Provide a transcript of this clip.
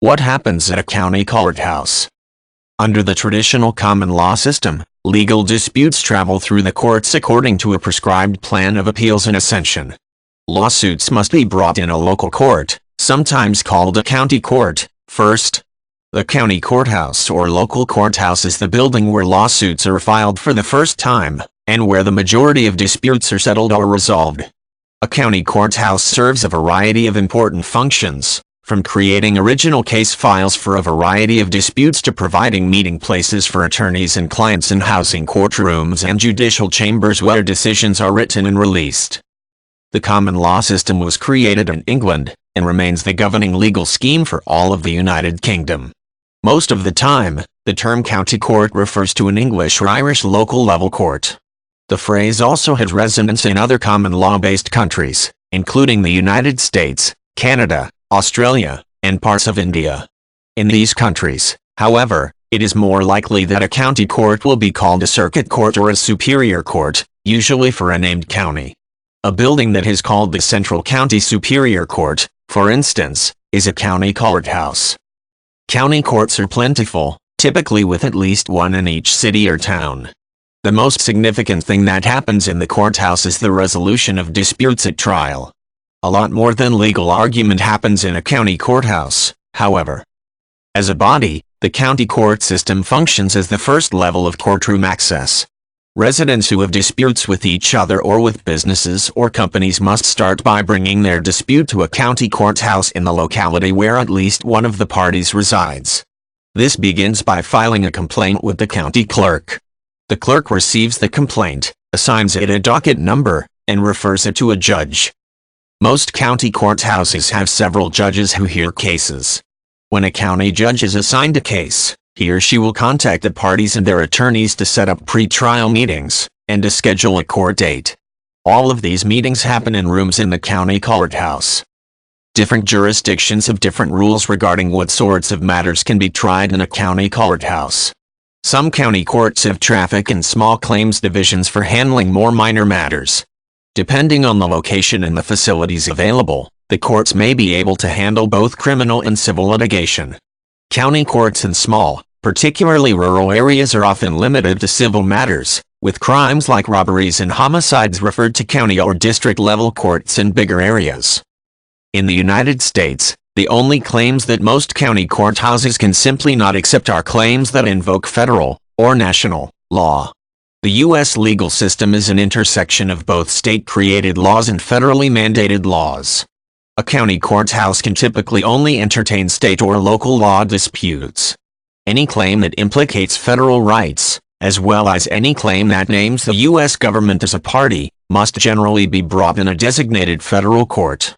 What happens at a county courthouse? Under the traditional common law system, legal disputes travel through the courts according to a prescribed plan of appeals and ascension. Lawsuits must be brought in a local court, sometimes called a county court, first. The county courthouse or local courthouse is the building where lawsuits are filed for the first time, and where the majority of disputes are settled or resolved. A county courthouse serves a variety of important functions, from creating original case files for a variety of disputes to providing meeting places for attorneys and clients and housing courtrooms and judicial chambers where decisions are written and released. The common law system was created in England, and remains the governing legal scheme for all of the United Kingdom. Most of the time, the term county court refers to an English or Irish local level court. The phrase also has resonance in other common law-based countries, including the United States, Canada, Australia, and parts of India. In these countries, however, it is more likely that a county court will be called a circuit court or a superior court, usually for a named county. A building that is called the Central County Superior Court, for instance, is a county courthouse. County courts are plentiful, typically with at least one in each city or town. The most significant thing that happens in the courthouse is the resolution of disputes at trial. A lot more than legal argument happens in a county courthouse, however. As a body, the county court system functions as the first level of courtroom access. Residents who have disputes with each other or with businesses or companies must start by bringing their dispute to a county courthouse in the locality where at least one of the parties resides. This begins by filing a complaint with the county clerk. The clerk receives the complaint, assigns it a docket number, and refers it to a judge. Most county courthouses have several judges who hear cases. When a county judge is assigned a case, he or she will contact the parties and their attorneys to set up pre-trial meetings, and to schedule a court date. All of these meetings happen in rooms in the county courthouse. Different jurisdictions have different rules regarding what sorts of matters can be tried in a county courthouse. Some county courts have traffic and small claims divisions for handling more minor matters. Depending on the location and the facilities available, the courts may be able to handle both criminal and civil litigation. County courts in small, particularly rural areas are often limited to civil matters, with crimes like robberies and homicides referred to county or district level courts in bigger areas. In the United States, the only claims that most county courthouses can simply not accept are claims that invoke federal, or national, law. The U.S. legal system is an intersection of both state-created laws and federally mandated laws. A county courthouse can typically only entertain state or local law disputes. Any claim that implicates federal rights, as well as any claim that names the U.S. government as a party, must generally be brought in a designated federal court.